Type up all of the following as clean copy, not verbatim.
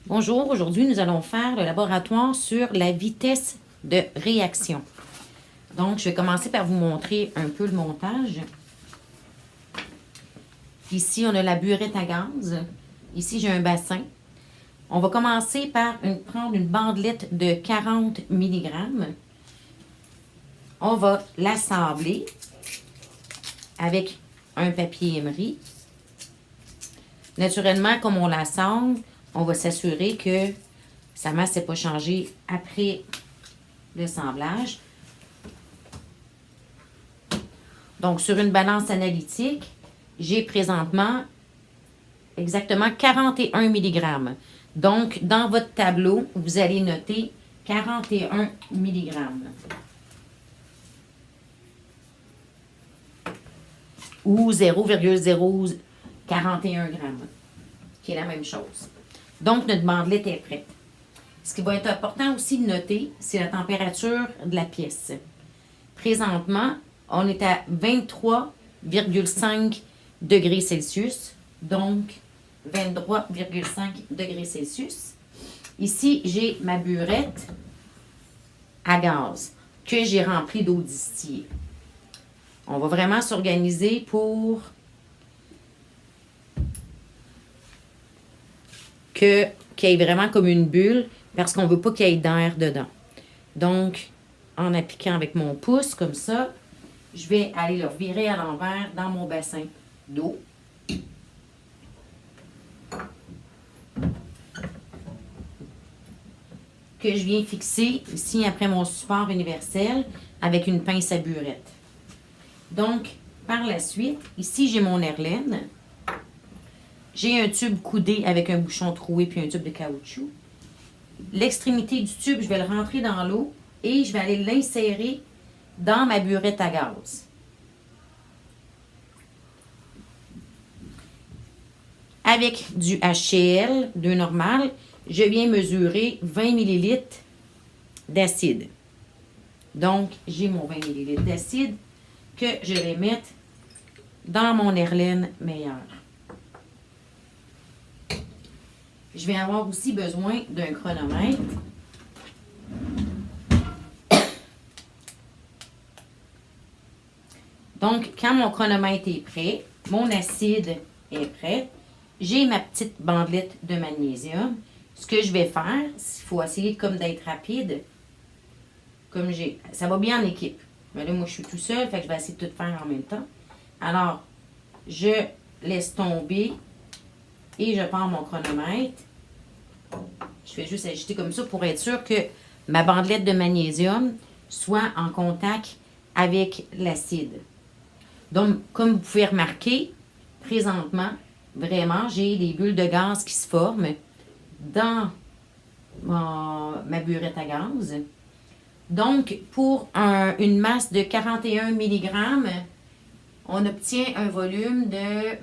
Bonjour, aujourd'hui nous allons faire le laboratoire sur la vitesse de réaction. Donc, je vais commencer par vous montrer un peu le montage. Ici, on a la burette à gaz. Ici, j'ai un bassin. On va commencer par prendre une bandelette de 40 mg. On va l'assembler avec un papier émery. Naturellement, comme on l'assemble, on va s'assurer que sa masse n'est pas changée après l'assemblage. Donc, sur une balance analytique, j'ai présentement exactement 41 mg. Donc, dans votre tableau, vous allez noter 41 mg. Ou 0,041 g, qui est la même chose. Donc, notre bandelette est prête. Ce qui va être important aussi de noter, c'est la température de la pièce. Présentement, on est à 23,5 degrés Celsius, donc 23,5 degrés Celsius. Ici, j'ai ma burette à gaz que j'ai remplie d'eau distillée. On va vraiment s'organiser pour qu'il y ait vraiment comme une bulle parce qu'on ne veut pas qu'il y ait d'air dedans. Donc, en appliquant avec mon pouce comme ça, je vais aller le virer à l'envers dans mon bassin d'eau. Que je viens fixer ici après mon support universel avec une pince à burette. Donc, par la suite, ici j'ai mon Herlène. J'ai un tube coudé avec un bouchon troué puis un tube de caoutchouc. L'extrémité du tube, je vais le rentrer dans l'eau et je vais aller l'insérer dans ma burette à gaz. Avec du HCl, de normal, je viens mesurer 20 ml d'acide. Donc, j'ai mon 20 ml d'acide que je vais mettre dans mon Herlène meilleure. Je vais avoir aussi besoin d'un chronomètre. Donc, quand mon chronomètre est prêt, mon acide est prêt, j'ai ma petite bandelette de magnésium. Ce que je vais faire, il faut essayer comme d'être rapide. Comme ça va bien en équipe. Mais là, moi, je suis tout seul, fait que je vais essayer de tout faire en même temps. Alors, je laisse tomber et je pars mon chronomètre. Je fais juste ajuster comme ça pour être sûr que ma bandelette de magnésium soit en contact avec l'acide. Donc, comme vous pouvez remarquer, présentement, vraiment, j'ai des bulles de gaz qui se forment dans ma burette à gaz. Donc, pour une masse de 41 mg, on obtient un volume de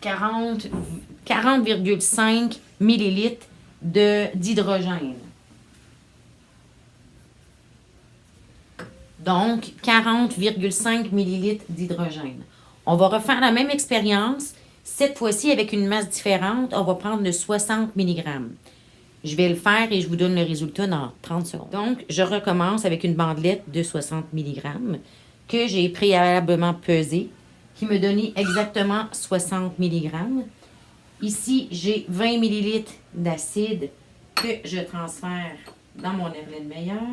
40,5 ml d'hydrogène. Donc, 40,5 ml d'hydrogène. On va refaire la même expérience. Cette fois-ci, avec une masse différente, on va prendre le 60 mg. Je vais le faire et je vous donne le résultat dans 30 secondes. Donc, je recommence avec une bandelette de 60 mg que j'ai préalablement pesée, qui me donnait exactement 60 mg. Ici, j'ai 20 ml d'acide que je transfère dans mon Herlène meilleure.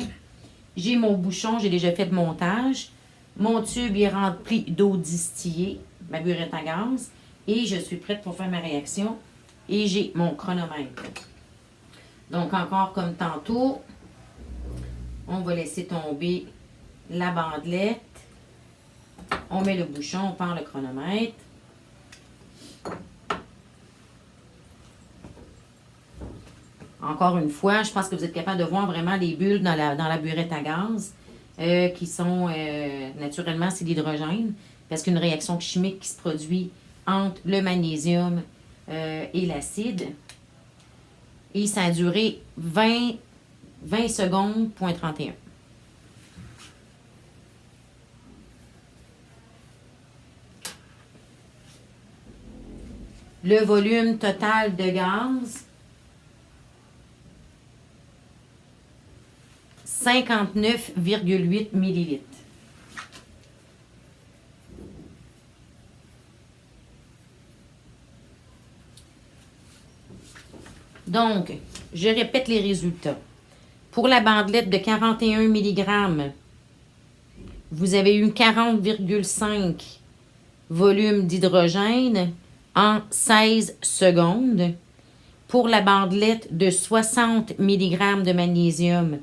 J'ai mon bouchon, j'ai déjà fait le montage. Mon tube est rempli d'eau distillée, ma burette à gaz. Et je suis prête pour faire ma réaction. Et j'ai mon chronomètre. Donc, encore comme tantôt, on va laisser tomber la bandelette. On met le bouchon, on prend le chronomètre. Encore une fois, je pense que vous êtes capable de voir vraiment les bulles dans la burette à gaz qui sont naturellement, c'est l'hydrogène parce qu'une réaction chimique qui se produit entre le magnésium et l'acide. Et ça a duré 20 secondes, point 31. Le volume total de gaz, 59,8 millilitres. Donc, je répète les résultats. Pour la bandelette de 41 mg, vous avez eu 40,5 volume d'hydrogène en 16 secondes. Pour la bandelette de 60 mg de magnésium,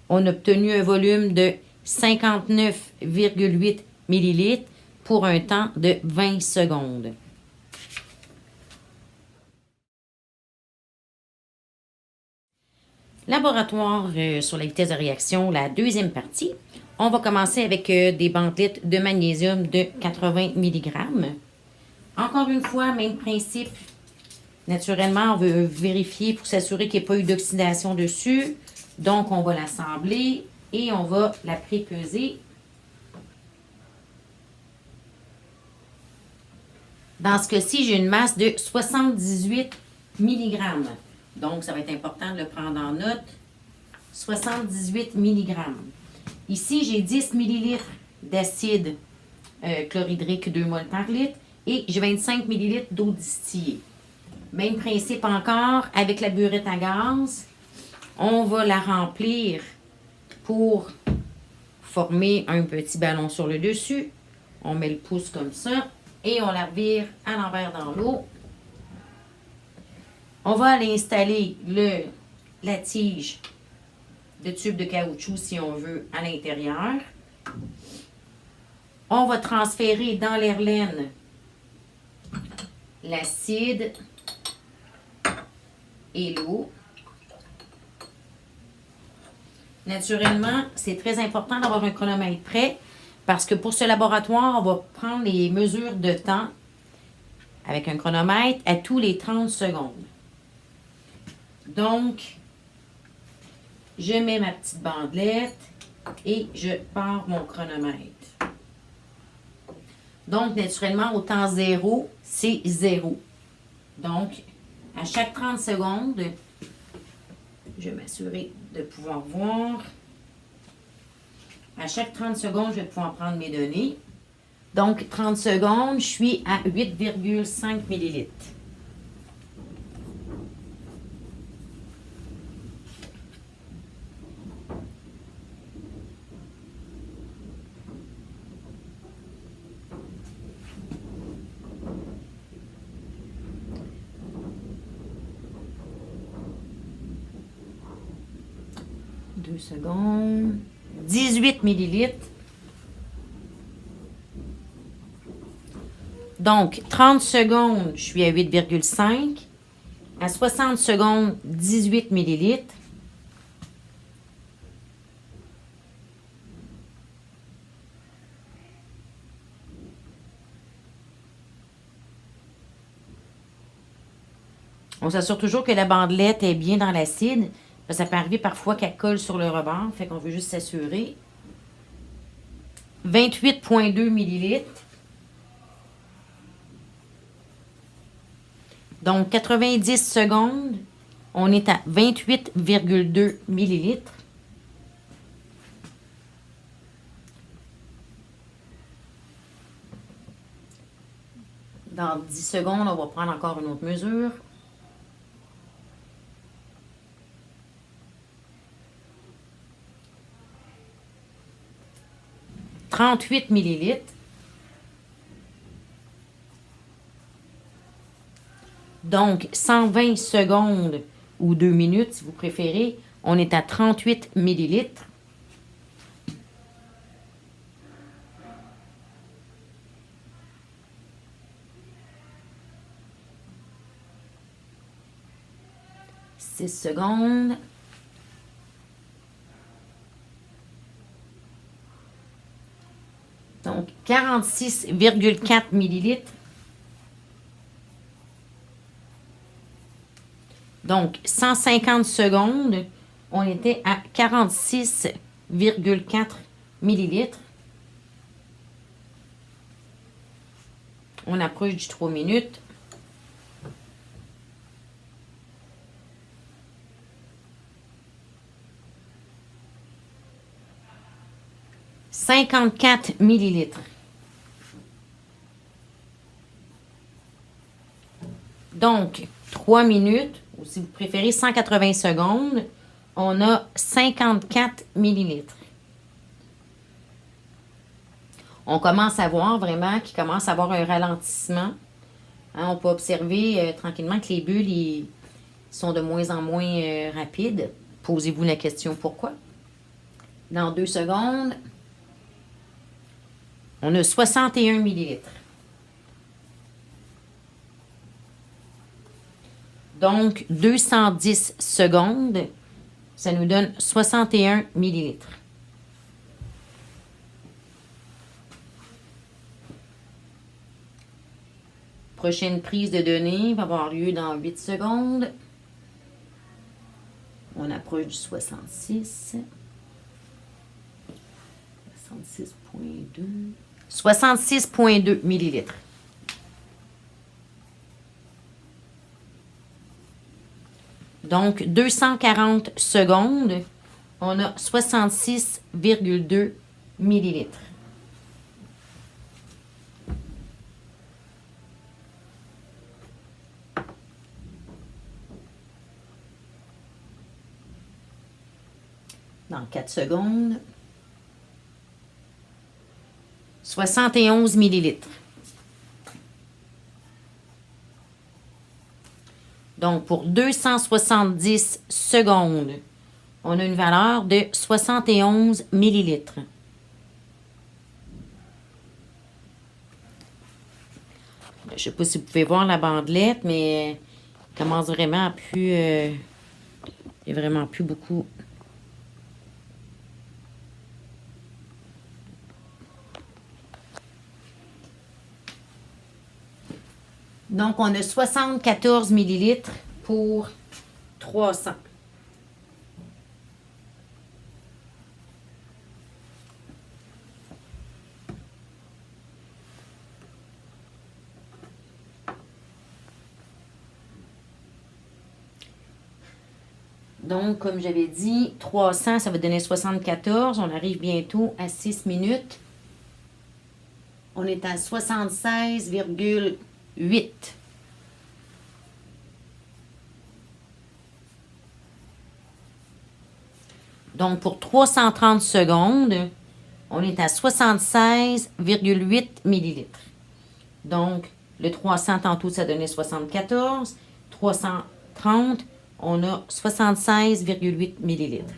on a obtenu un volume de 59,8 ml pour un temps de 20 secondes. Laboratoire sur la vitesse de réaction, la deuxième partie. On va commencer avec des bandelettes de magnésium de 80 mg. Encore une fois, même principe. Naturellement, on veut vérifier pour s'assurer qu'il n'y ait pas eu d'oxydation dessus. Donc, on va l'assembler et on va la prépeser. Dans ce cas-ci, j'ai une masse de 78 mg. Donc, ça va être important de le prendre en note. 78 mg. Ici, j'ai 10 ml d'acide chlorhydrique 2 mol par litre et j'ai 25 ml d'eau distillée. Même principe encore avec la burette à gaz. On va la remplir pour former un petit ballon sur le dessus. On met le pouce comme ça et on la revire à l'envers dans l'eau. On va aller installer la tige de tube de caoutchouc, si on veut, à l'intérieur. On va transférer dans l'airlaine l'acide et l'eau. Naturellement, c'est très important d'avoir un chronomètre prêt parce que pour ce laboratoire, on va prendre les mesures de temps avec un chronomètre à tous les 30 secondes. Donc, je mets ma petite bandelette et je pars mon chronomètre. Donc, naturellement, au temps 0, c'est 0. Donc, à chaque 30 secondes, je vais m'assurer de pouvoir voir. À chaque 30 secondes, je vais pouvoir prendre mes données. Donc, 30 secondes, je suis à 8,5 millilitres. Secondes. 18 millilitres. Donc, 30 secondes, je suis à 8,5. À 60 secondes, 18 millilitres. On s'assure toujours que la bandelette est bien dans l'acide. Ça peut arriver parfois qu'elle colle sur le rebord. Fait qu'on veut juste s'assurer. 28,2 millilitres. Donc, 90 secondes, on est à 28,2 millilitres. Dans 10 secondes, on va prendre encore une autre mesure. 38 millilitres. Donc, 120 secondes ou 2 minutes, si vous préférez, on est à 38 millilitres. Six secondes. Donc, 46,4 millilitres. Donc, 150 secondes, on était à 46,4 millilitres. On approche du 3 minutes. 54 millilitres. Donc, 3 minutes, ou si vous préférez 180 secondes, on a 54 millilitres. On commence à voir vraiment qu'il commence à avoir un ralentissement. Hein, on peut observer tranquillement que les bulles ils sont de moins en moins rapides. Posez-vous la question pourquoi. Dans 2 secondes, on a 61 millilitres. Donc, 210 secondes, ça nous donne 61 millilitres. Prochaine prise de données va avoir lieu dans 8 secondes. On approche du 66. 66,2. 66,2 millilitres. Donc, 240 secondes, on a 66,2 millilitres. Dans 4 secondes, 71 millilitres. Donc, pour 270 secondes, on a une valeur de 71 millilitres. Je ne sais pas si vous pouvez voir la bandelette, mais il commence vraiment à plus... il n'y a vraiment plus beaucoup... Donc, on a 74 millilitres pour 300. Donc, comme j'avais dit, 300, ça va donner 74. On arrive bientôt à 6 minutes. On est à 76,8. Donc, pour 330 secondes, on est à 76,8 millilitres. Donc, le 300 tantôt, ça donnait 74. 330, on a 76,8 millilitres.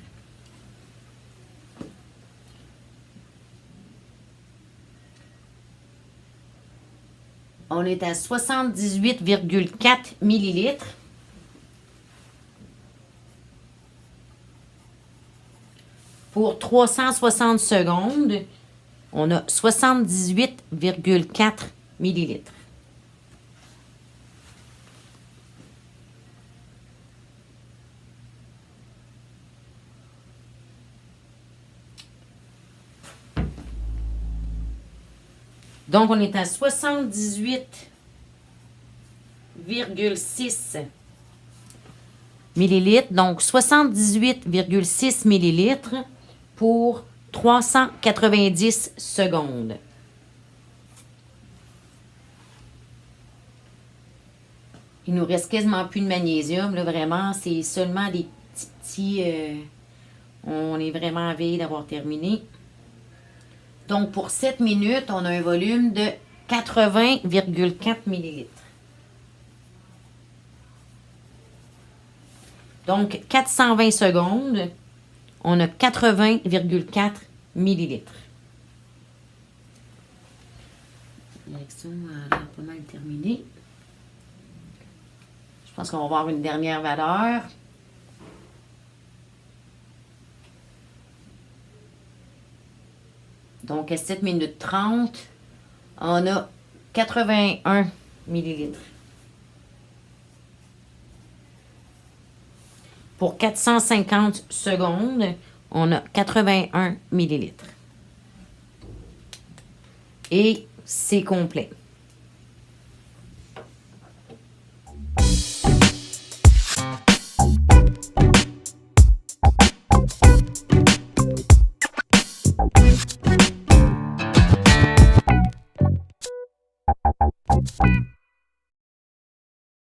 On est à 78,4 millilitres. Pour 360 secondes, on a 78,4 millilitres. Donc, on est à 78,6 millilitres. Donc, 78,6 millilitres pour 390 secondes. Il nous reste quasiment plus de magnésium. Là, vraiment, c'est seulement des petits... on est vraiment à veille d'avoir terminé. Donc, pour 7 minutes, on a un volume de 80,4 millilitres. Donc, 420 secondes, on a 80,4 millilitres. La réaction a pas mal terminé. Je pense qu'on va avoir une dernière valeur. Donc, à 7 minutes 30, on a 81 millilitres. Pour 450 secondes, on a 81 millilitres. Et c'est complet.